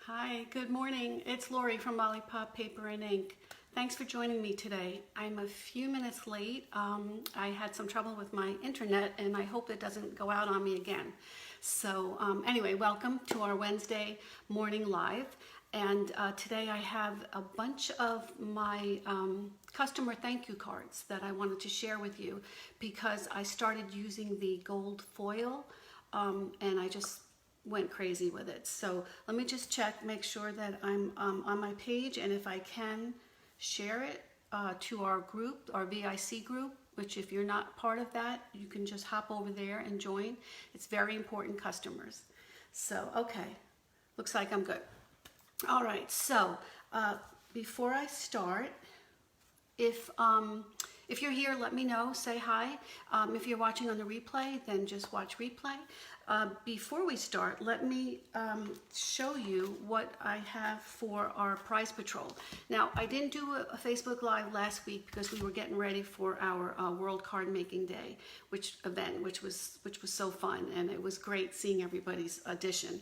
Hi, good morning. It's Lori from Lollipop Paper and Ink. Thanks for joining me today. I'm a few minutes late. I had some trouble with my internet and I hope it doesn't go out on me again. So anyway, welcome to our Wednesday morning live. And today I have a bunch of my customer thank you cards that I wanted to share with you because I started using the gold foil and I just went crazy with it. So let me just check, make sure that I'm on my page, and if I can share it to our group, our VIC group, which if you're not part of that, you can just hop over there and join. It's very important customers. So, okay, looks like I'm good. All right, so before I start, if you're here, let me know, say hi. If you're watching on the replay, then just watch replay. Before we start, let me show you what I have for our prize patrol. Now, I didn't do a Facebook Live last week because we were getting ready for our World Card Making Day, which was so fun, and it was great seeing everybody's addition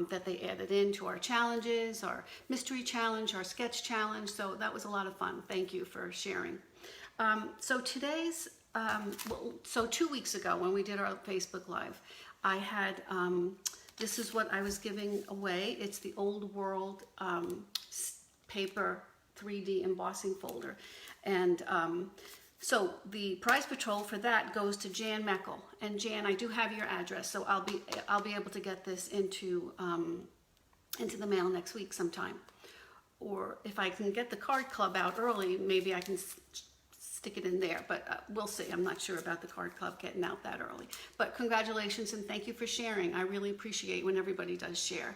that they added into our challenges, our mystery challenge, our sketch challenge. So that was a lot of fun. Thank you for sharing. So today's, so 2 weeks ago when we did our Facebook Live, I had, this is what I was giving away. It's the Old World paper 3D embossing folder. And so the prize patrol for that goes to Jan Meckel. And Jan, I do have your address, so I'll be able to get this into the mail next week sometime. Or if I can get the card club out early, maybe I can stick it in there, but we'll see. I'm not sure about the card club getting out that early. But congratulations and thank you for sharing. I really appreciate when everybody does share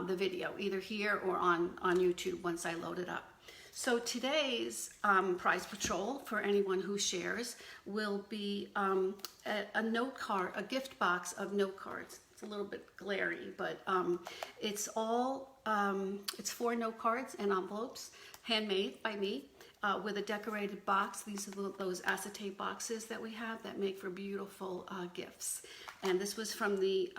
the video, either here or on YouTube once I load it up. So today's prize patrol for anyone who shares will be a note card, a gift box of note cards. It's a little bit glary, but it's all, it's 4 note cards and envelopes, handmade by me. With a decorated box. These are those acetate boxes that we have that make for beautiful gifts. And this was from the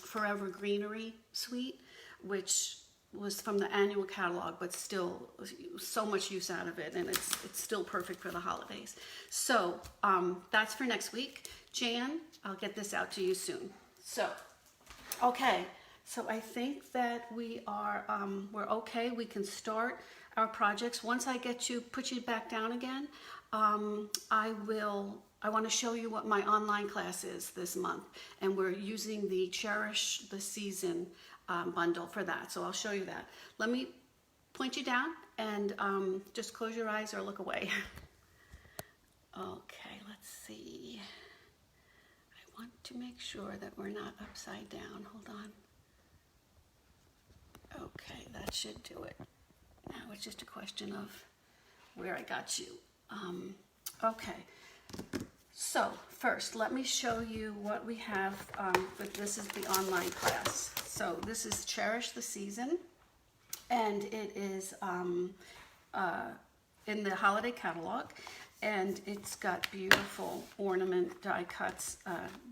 Forever Greenery suite, which was from the annual catalog, but still so much use out of it, and it's still perfect for the holidays. So that's for next week. Jan, I'll get this out to you soon. So, okay. So I think that we are, we're okay. We can start our projects. Once I put you back down again, I want to show you what my online class is this month. And we're using the Cherish the Season bundle for that. So I'll show you that. Let me point you down and just close your eyes or look away. Okay, let's see. I want to make sure that we're not upside down. Hold on. Okay, that should do it. Now it's just a question of where I got you. Okay, so first let me show you what we have, but this is the online class. So this is Cherish the Season, and it is in the holiday catalog, and it's got beautiful ornament die cuts,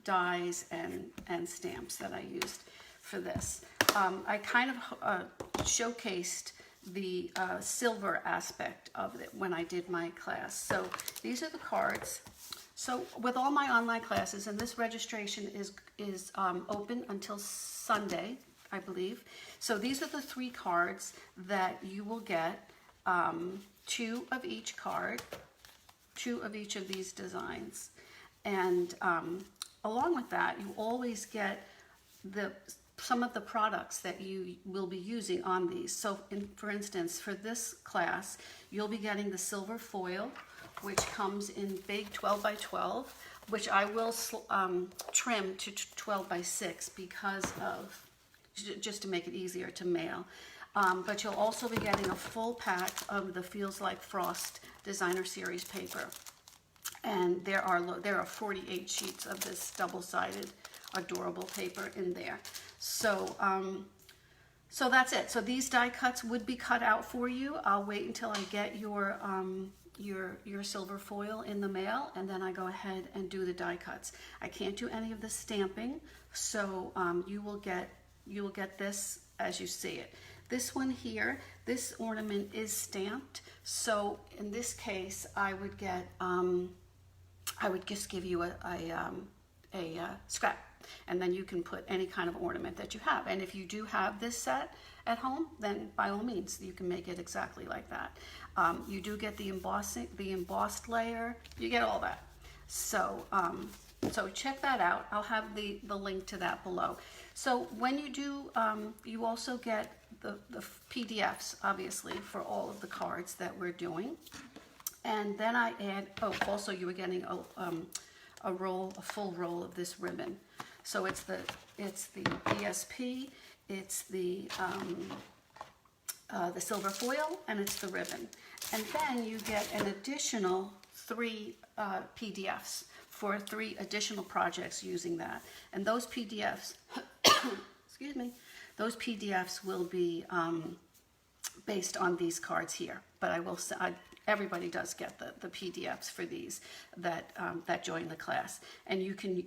dies and stamps that I used for this. I kind of showcased the silver aspect of it when I did my class. So these are the cards. So with all my online classes, and this registration is open until Sunday, I believe. So these are the 3 cards that you will get, 2 of each card, 2 of each of these designs. And along with that, you always get some of the products that you will be using on these. So for instance, for this class, you'll be getting the silver foil, which comes in big 12 by 12, which I will trim to 12 by 6 because of, just to make it easier to mail. But you'll also be getting a full pack of the Feels Like Frost Designer Series paper. And there are 48 sheets of this double-sided adorable paper in there. So so that's it. So these die cuts would be cut out for you. I'll wait until I get your silver foil in the mail, and then I go ahead and do the die cuts. I can't do any of the stamping, so you will get this as you see it. This one here, this ornament is stamped. So in this case, I would get, I would just give you a scrap, and then you can put any kind of ornament that you have. And if you do have this set at home, then by all means, you can make it exactly like that. You do get the embossed layer. You get all that. So, so check that out. I'll have the link to that below. So when you do, you also get the PDFs, obviously, for all of the cards that we're doing. And then I add, oh, also you were getting a full roll of this ribbon. So it's the ESP, it's the silver foil, and it's the ribbon. And then you get an additional 3 PDFs for 3 additional projects using that. And those PDFs, excuse me, those PDFs will be based on these cards here. But I will say, everybody does get the PDFs for these that join the class. And you can,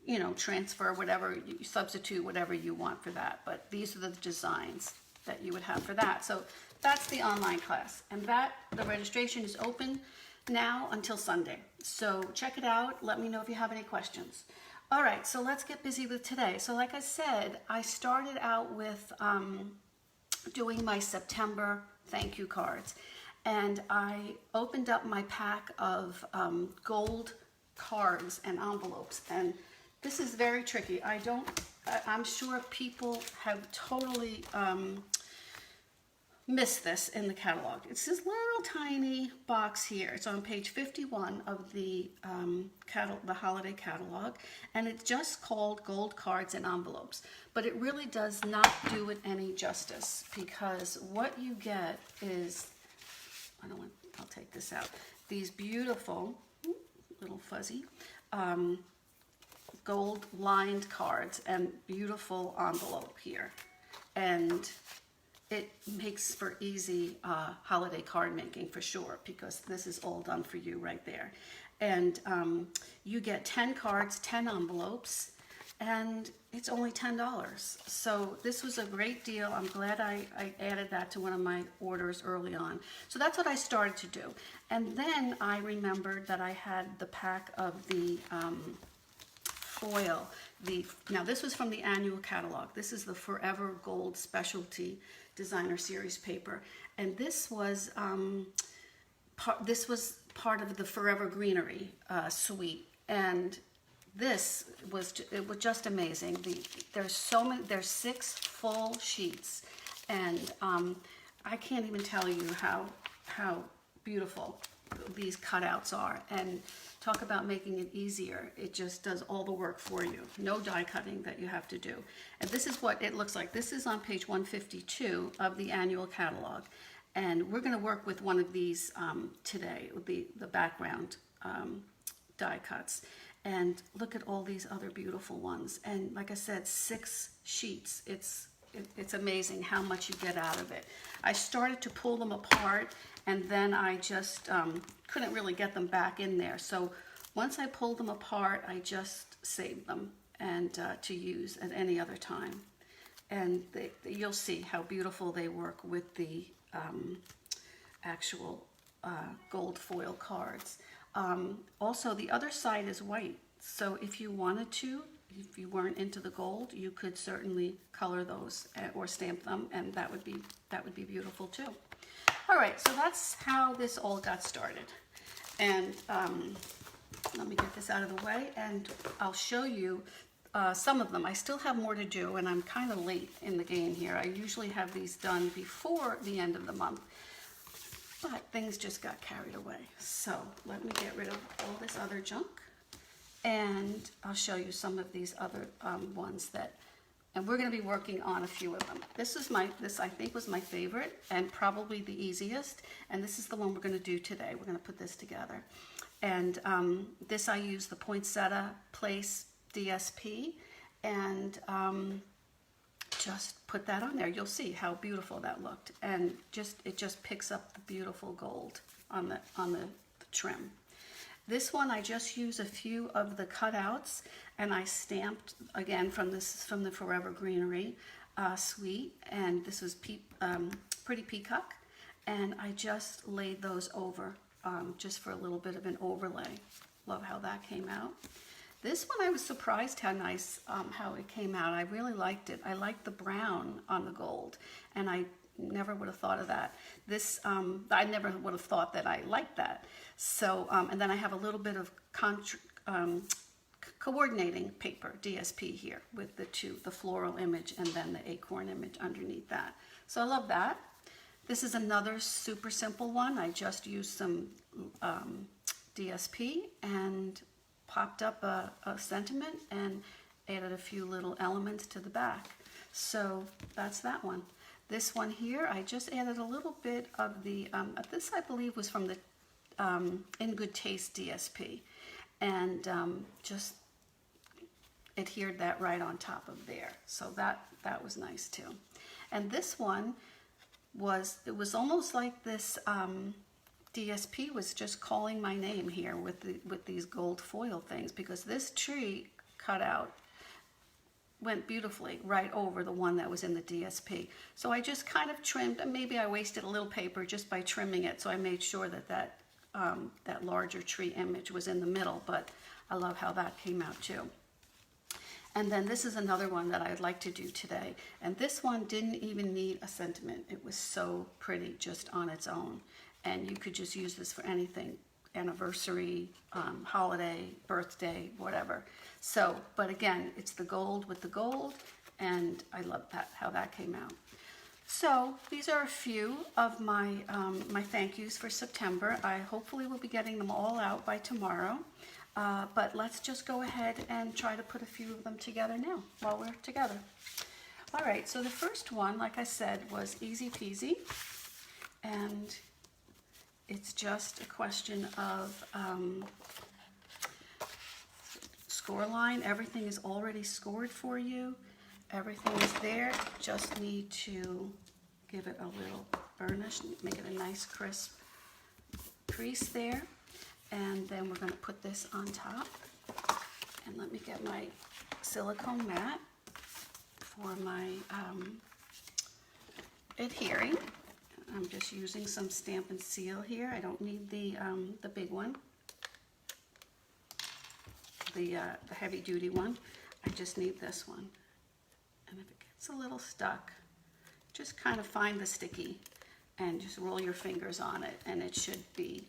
you know, transfer whatever, you substitute whatever you want for that. But these are the designs that you would have for that. So that's the online class. And the registration is open now until Sunday. So check it out. Let me know if you have any questions. All right, so let's get busy with today. So like I said, I started out with doing my September thank you cards. And I opened up my pack of gold cards and envelopes. And this is very tricky. I'm sure people have totally missed this in the catalog. It's this little tiny box here. It's on page 51 of the holiday catalog, and it's just called Gold Cards and Envelopes. But it really does not do it any justice, because what you get is, I'll take this out, these beautiful, little fuzzy, gold lined cards and beautiful envelope here. And it makes for easy holiday card making for sure, because this is all done for you right there. And you get 10 cards, 10 envelopes, and it's only $10. So this was a great deal. I'm glad I added that to one of my orders early on. So that's what I started to do. And then I remembered that I had the pack of the foil. Now this was from the annual catalog. This is the Forever Gold Specialty Designer Series paper, and this was part of the Forever Greenery suite, and it was just amazing. There's 6 full sheets, and I can't even tell you how beautiful these cutouts are. And talk about making it easier. It just does all the work for you. No die cutting that you have to do. And this is what it looks like. This is on page 152 of the annual catalog. And we're going to work with one of these today, the background die cuts. And look at all these other beautiful ones. And like I said, 6 sheets. It's amazing how much you get out of it. I started to pull them apart, and then I just couldn't really get them back in there. So once I pulled them apart, I just saved them and to use at any other time. And you'll see how beautiful they work with the actual gold foil cards. Also, the other side is white. So if you wanted to, if you weren't into the gold, you could certainly color those or stamp them, and that would be beautiful too. All right, so that's how this all got started. And let me get this out of the way, and I'll show you some of them. I still have more to do, and I'm kind of late in the game here. I usually have these done before the end of the month, but things just got carried away. So let me get rid of all this other junk, and I'll show you some of these other ones and we're going to be working on a few of them. This I think was my favorite and probably the easiest, and this is the one we're going to do today. We're going to put this together. And this I use the Poinsettia Place DSP, and just put that on there. You'll see how beautiful that looked, and it just picks up the beautiful gold on the trim. This one I just used a few of the cutouts, and I stamped again from the Forever Greenery suite, and this was Pretty Peacock, and I just laid those over just for a little bit of an overlay. Love how that came out. This one I was surprised how nice how it came out. I really liked it. I liked the brown on the gold, and I never would have thought of that. This I never would have thought that I liked that. So and then I have a little bit of coordinating paper, DSP here, with the floral image and then the acorn image underneath that. So I love that. This is another super simple one. I just used some DSP and popped up a sentiment and added a few little elements to the back. So that's that one. This one here, I just added a little bit of the, this I believe was from the In Good Taste DSP, and just adhered that right on top of there. So that was nice too. And this one it was almost like this DSP was just calling my name here with these gold foil things, because this tree cutout went beautifully right over the one that was in the DSP. So I just kind of trimmed, and maybe I wasted a little paper just by trimming it, so I made sure that larger tree image was in the middle, but I love how that came out too. And then this is another one that I'd like to do today, and this one didn't even need a sentiment. It was so pretty just on its own, and you could just use this for anything, anniversary, holiday, birthday, whatever. So, but again, it's the gold with the gold, and I love how that came out. So these are a few of my my thank yous for September. I hopefully will be getting them all out by tomorrow, but let's just go ahead and try to put a few of them together now while we're together. All right, so the first one, like I said, was easy peasy, and it's just a question of score line. Everything is already scored for you. Everything is there. Just need to give it a little burnish, make it a nice crisp crease there. And then we're going to put this on top. And let me get my silicone mat for my adhering. I'm just using some Stampin' Seal here. I don't need the big one, the heavy duty one. I just need this one. And if it gets a little stuck, just kind of find the sticky and just roll your fingers on it, and it should be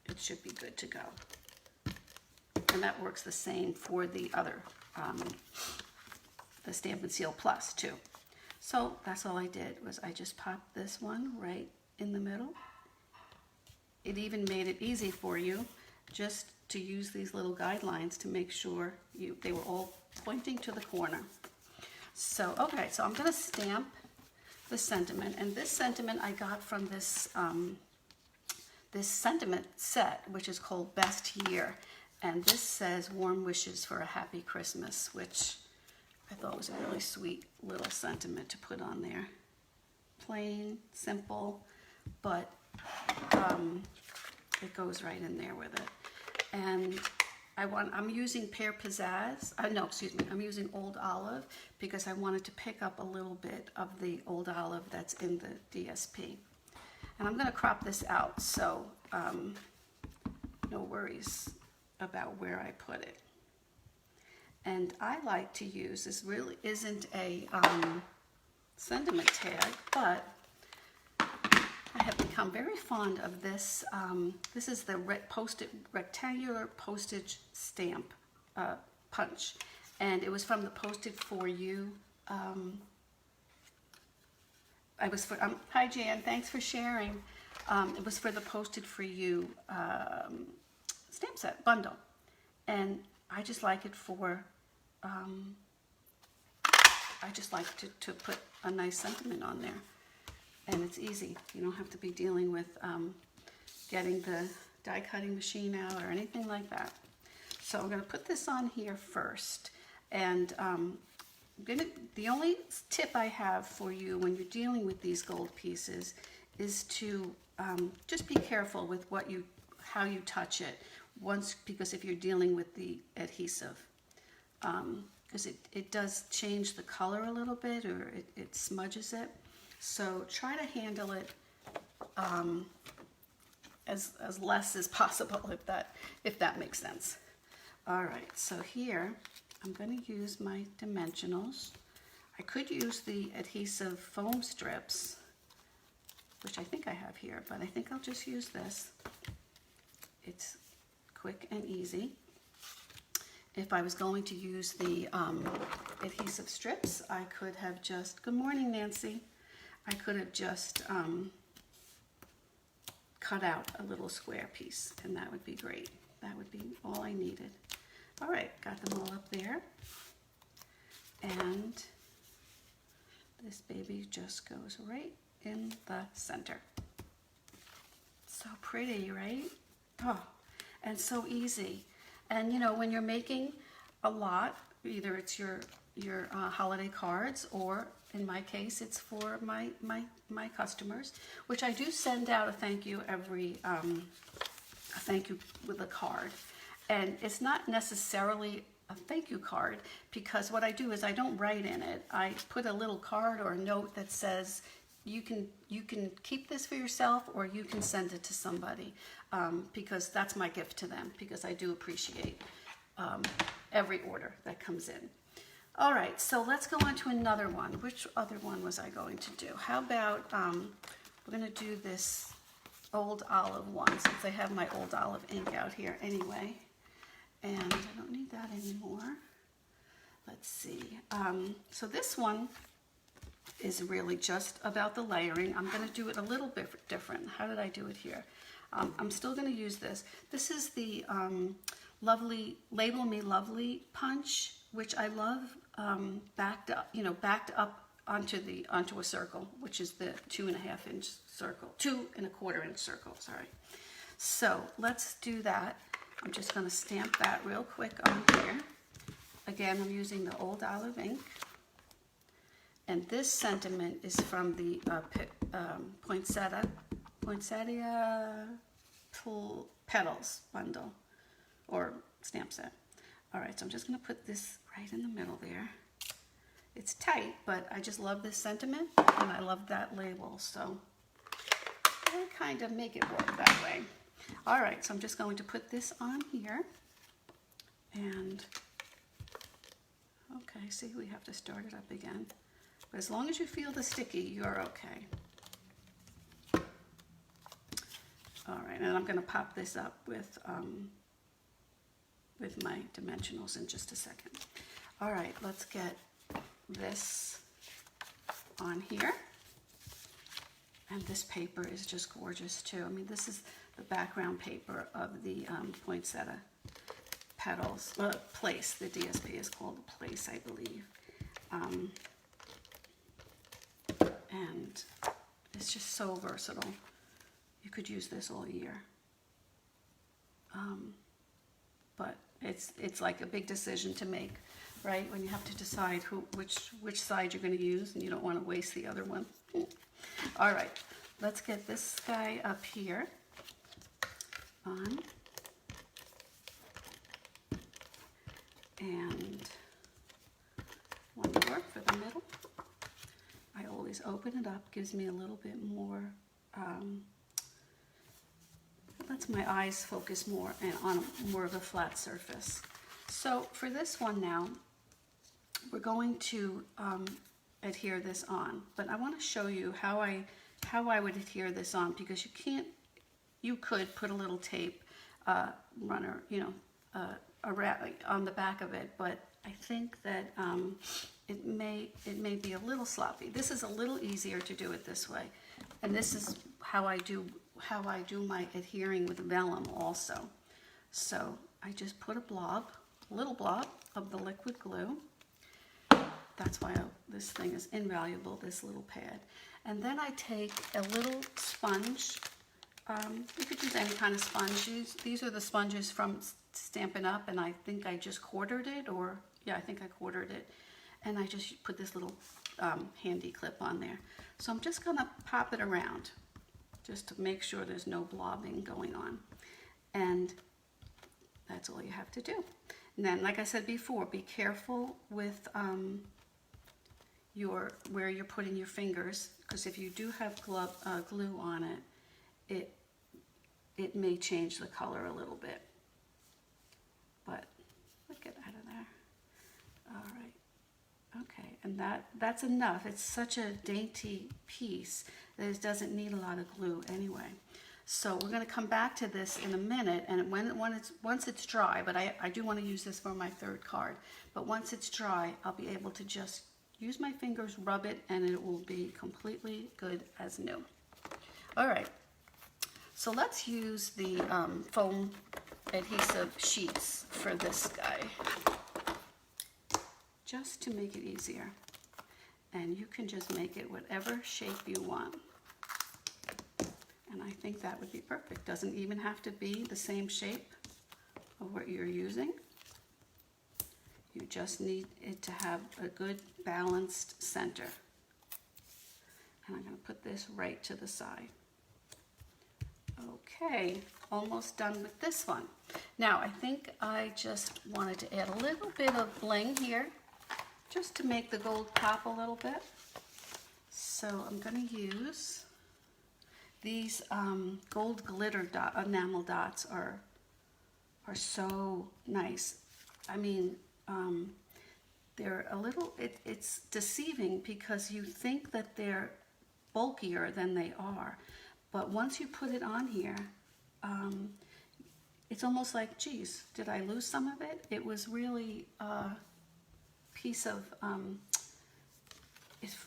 good to go. And that works the same for the other, the Stampin' Seal Plus too. So that's all I did, was I just popped this one right in the middle. It even made it easy for you just to use these little guidelines to make sure they were all pointing to the corner. So, okay, so I'm gonna stamp the sentiment, and this sentiment I got from this, this sentiment set, which is called Best Year. And this says warm wishes for a happy Christmas, which I thought was a really sweet little sentiment to put on there. Plain, simple, but it goes right in there with it. And I'm using Pear Pizzazz, no, excuse me, I'm using Old Olive because I wanted to pick up a little bit of the Old Olive that's in the DSP. And I'm gonna crop this out, so no worries about where I put it. And I like to use, this really isn't a sentiment tag, but I have become very fond of this. This is the rectangular postage stamp punch, and it was from the Posted For You. Hi Jan, thanks for sharing. It was for the Posted For You stamp set bundle, and I just like it for, I just like to put a nice sentiment on there. And it's easy. You don't have to be dealing with getting the die cutting machine out or anything like that. So I'm going to put this on here first. And the only tip I have for you when you're dealing with these gold pieces is to just be careful with how you touch it. Because if you're dealing with the adhesive, because it does change the color a little bit, or it smudges it. So try to handle it as less as possible, if that makes sense. All right, so here I'm going to use my dimensionals. I could use the adhesive foam strips, which I think I have here, but I think I'll just use this. It's quick and easy. If I was going to use the adhesive strips, I could have just, good morning, Nancy. I could have just cut out a little square piece, and that would be great. That would be all I needed. All right, got them all up there. And this baby just goes right in the center. So pretty, right? Oh, and so easy. And you know, when you're making a lot, either it's your holiday cards, or in my case, it's for my customers, which I do send out a thank you every, a thank you with a card. And it's not necessarily a thank you card, because what I do is I don't write in it. I put a little card or a note that says, you can keep this for yourself, or you can send it to somebody, because that's my gift to them, because I do appreciate every order that comes in. All right, so let's go on to another one. Which other one was I going to do? How about, we're going to do this Old Olive one, since I have my Old Olive ink out here anyway. And I don't need that anymore. Let's see. So this one is really just about the layering. I'm going to do it a little bit different. How did I do it here? I'm still going to use this. This is the lovely Label Me Lovely punch, which I love, backed up onto a circle, which is the 2.5 inch circle, 2.25 inch circle. Sorry. So let's do that. I'm just going to stamp that real quick on here. Again, I'm using the Old Olive ink. And this sentiment is from the Poinsettia Petals bundle, or stamp set. All right, so I'm just going to put this right in the middle there. It's tight, but I just love this sentiment, and I love that label, so I kind of make it work that way. All right, so I'm just going to put this on here, and okay, see, we have to start it up again. But as long as you feel the sticky, you're okay. All right, and I'm going to pop this up with my dimensionals in just a second. All right, let's get this on here. And this paper is just gorgeous too. I mean, this is the background paper of the Poinsettia Petals, Place. The DSP is called the Place, I believe. And it's just so versatile. You could use this all year. But it's like a big decision to make, right? When you have to decide which side you're going to use, and you don't want to waste the other one. All right, let's get this guy up here on. And one more for the middle. I always open it up, gives me a little bit more, lets my eyes focus more and on more of a flat surface. So for this one now, we're going to adhere this on, but I want to show you how I would adhere this on, because you could put a little tape runner, around on the back of it, but I think that it may be a little sloppy. This is a little easier to do it this way, and this is how I do my adhering with vellum also. So I just put a little blob of the liquid glue. That's why this thing is invaluable, this little pad. And then I take a little sponge. You could use any kind of sponge. These are the sponges from Stampin' Up, and I think I just quartered it, or yeah, I think I quartered it. And I just put this little handy clip on there. So I'm just gonna pop it around, just to make sure there's no blobbing going on. And that's all you have to do. And then, like I said before, be careful with where you're putting your fingers, because if you do have glue on it, it may change the color a little bit. But look it out of there. All right. Okay, and that's enough. It's such a dainty piece that it doesn't need a lot of glue anyway. So we're going to come back to this in a minute, and once it's dry, but I do want to use this for my third card, but once it's dry, I'll be able to just use my fingers, rub it, and it will be completely good as new. All right, so let's use the foam adhesive sheets for this guy, just to make it easier. And you can just make it whatever shape you want. And I think that would be perfect. Doesn't even have to be the same shape of what you're using. You just need it to have a good balanced center. And I'm going to put this right to the side. Okay, almost done with this one. Now I think I just wanted to add a little bit of bling here, just to make the gold pop a little bit. So I'm going to use these gold glitter enamel dots are so nice. I mean, they're a little, it's deceiving because you think that they're bulkier than they are. But once you put it on here, it's almost like, geez, did I lose some of it? It was really a piece of,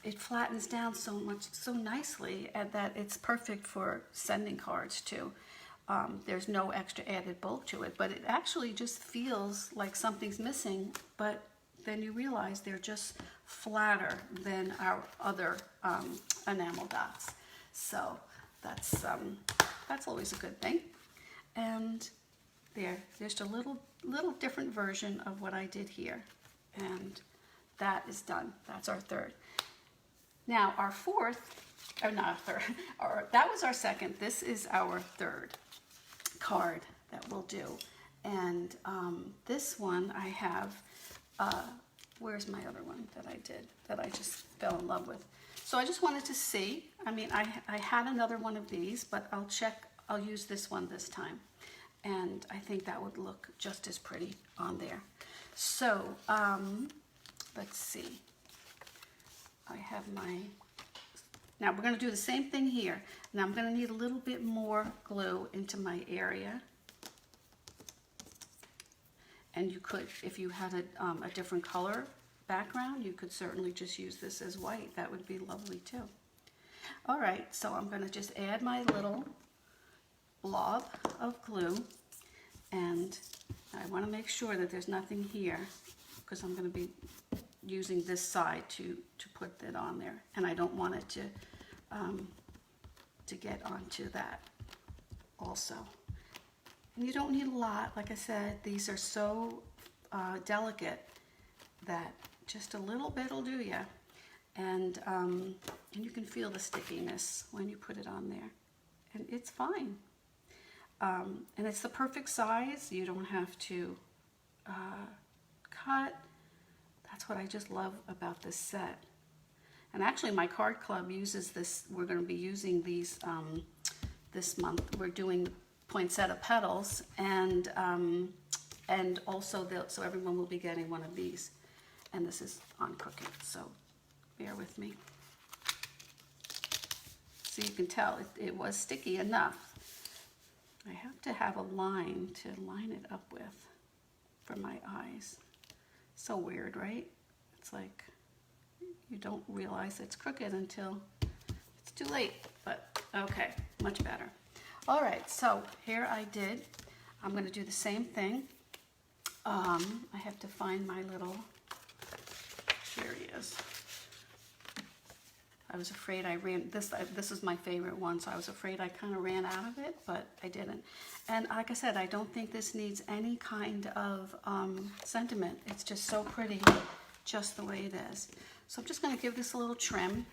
it flattens down so nicely that it's perfect for sending cards too. There's no extra added bulk to it, but it actually just feels like something's missing, but then you realize they're just flatter than our other enamel dots. So that's always a good thing. And there's a little different version of what I did here. And that is done. That's our third. Now our fourth, or not third, that was our second. This is our third card that we'll do. And this one I have, where's my other one that I did, that I just fell in love with? So I just wanted to see, I mean, I had another one of these, but I'll use this one this time. And I think that would look just as pretty on there. So, let's see. I have now we're going to do the same thing here. Now I'm going to need a little bit more glue into my area. And you could, if you had a different color background, you could certainly just use this as white. That would be lovely too. All right, so I'm going to just add my little blob of glue, and I want to make sure that there's nothing here because I'm going to be using this side to put it on there, and I don't want it to get onto that also. And you don't need a lot. Like I said, these are so delicate that just a little bit will do you. And you can feel the stickiness when you put it on there. And it's fine. And it's the perfect size. You don't have to cut. That's what I just love about this set. And actually my card club uses this. We're going to be using these this month. We're doing poinsettia petals, and also so everyone will be getting one of these. And this is on crooked, so bear with me. So you can tell it was sticky enough. I have to have a line to line it up with for my eyes. So weird, right? It's like you don't realize it's crooked until it's too late, but okay, much better. All right, so here I'm going to do the same thing. I have to find my little, here he is. I was afraid I ran, this is my favorite one, so I was afraid I kind of ran out of it, but I didn't. And like I said, I don't think this needs any kind of sentiment. It's just so pretty, just the way it is. So I'm just going to give this a little trim.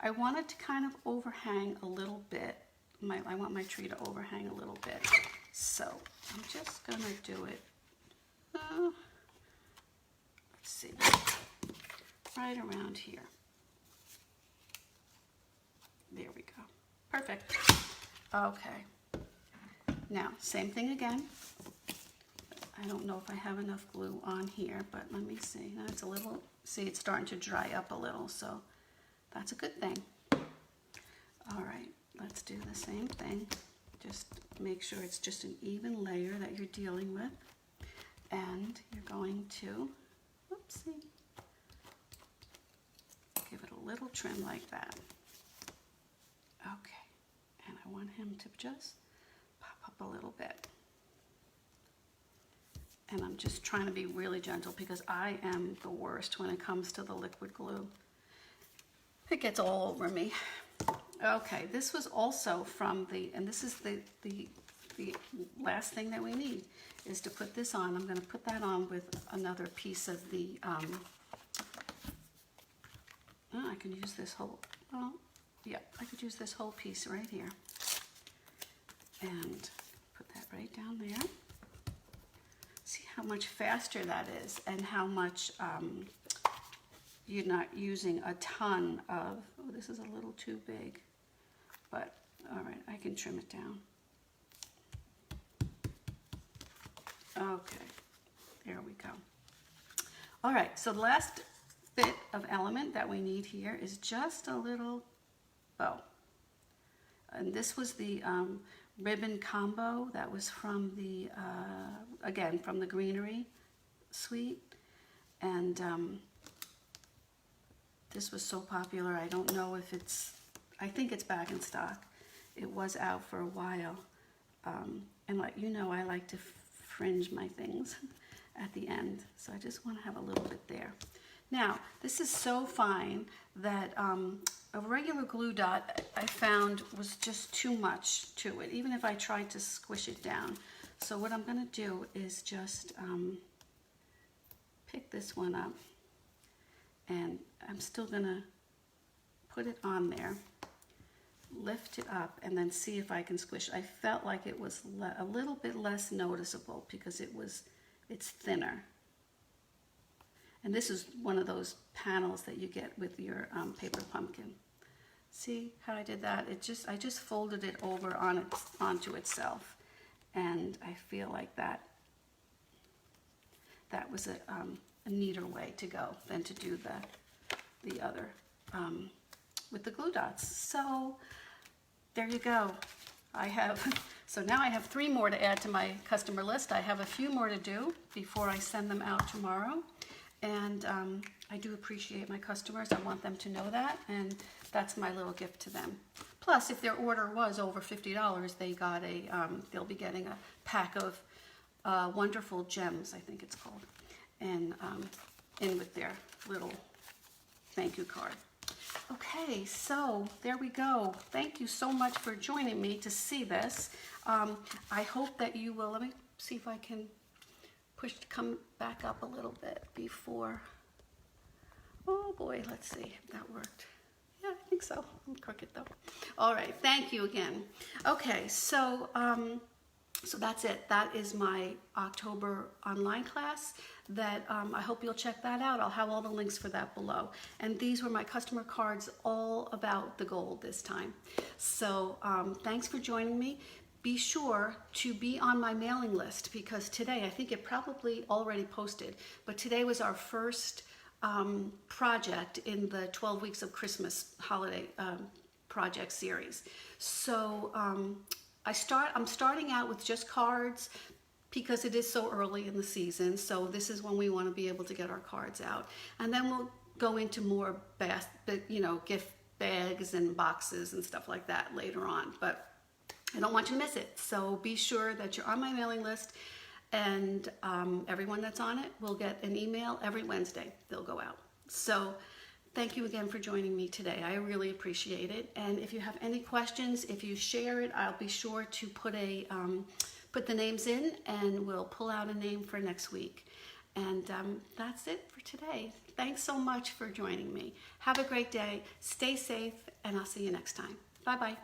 I want it to kind of overhang a little bit. I want my tree to overhang a little bit. So I'm just gonna do it, let's see, right around here. There we go. Perfect. Okay. Now, same thing again. I don't know if I have enough glue on here, but let me see. Now it's a little, see, it's starting to dry up a little, so that's a good thing. All right, let's do the same thing. Just make sure it's just an even layer that you're dealing with. And you're going to, whoopsie, give it a little trim like that. Okay, and I want him to just pop up a little bit. And I'm just trying to be really gentle because I am the worst when it comes to the liquid glue. It gets all over me. Okay, this was also from the, and this is the last thing that we need is to put this on. I'm going to put that on with another piece of the, I can use this whole, well, yeah, I could use this whole piece right here. And put that right down there. See how much faster that is and how much you're not using a ton of, oh, this is a little too big, but all right, I can trim it down. Okay, there we go. All right, so the last bit of element that we need here is just a little bow. And this was the ribbon combo that was from the, again, from the Greenery Suite. And this was so popular, I don't know if it's, I think it's back in stock. It was out for a while. And like, you know, I like to fringe my things at the end. So I just want to have a little bit there. Now, this is so fine that a regular glue dot I found was just too much to it, even if I tried to squish it down. So what I'm going to do is just pick this one up, and I'm still going to put it on there, lift it up, and then see if I can squish it. I felt like it was a little bit less noticeable because it's thinner. And this is one of those panels that you get with your paper pumpkin. See how I did that? I just folded it over onto itself, and I feel like that was a neater way to go than to do the other with the glue dots. So there you go. So now I have 3 more to add to my customer list. I have a few more to do before I send them out tomorrow. And I do appreciate my customers. I want them to know that, and that's my little gift to them. Plus, if their order was over $50, they got they'll be getting a pack of Wonderful Gems, I think it's called, and in with their little thank you card. Okay, so there we go. Thank you so much for joining me to see this. I hope that you will, let me see if I can come back up a little bit before, oh boy, let's see if that worked. Yeah, I think so. I'm crooked though. All right, thank you again. Okay, so so that's it. That is my October online class that I hope you'll check that out. I'll have all the links for that below. And these were my customer cards all about the gold this time. So thanks for joining me. Be sure to be on my mailing list because today, I think it probably already posted, but today was our first project in the 12 Weeks of Christmas holiday project series. So I'm starting out with just cards because it is so early in the season. So this is when we want to be able to get our cards out. And then we'll go into more gift bags and boxes and stuff like that later on. But I don't want you to miss it. So be sure that you're on my mailing list, and everyone that's on it will get an email every Wednesday. They'll go out. So thank you again for joining me today. I really appreciate it. And if you have any questions, if you share it, I'll be sure to put the names in, and we'll pull out a name for next week. And that's it for today. Thanks so much for joining me. Have a great day. Stay safe, and I'll see you next time. Bye-bye.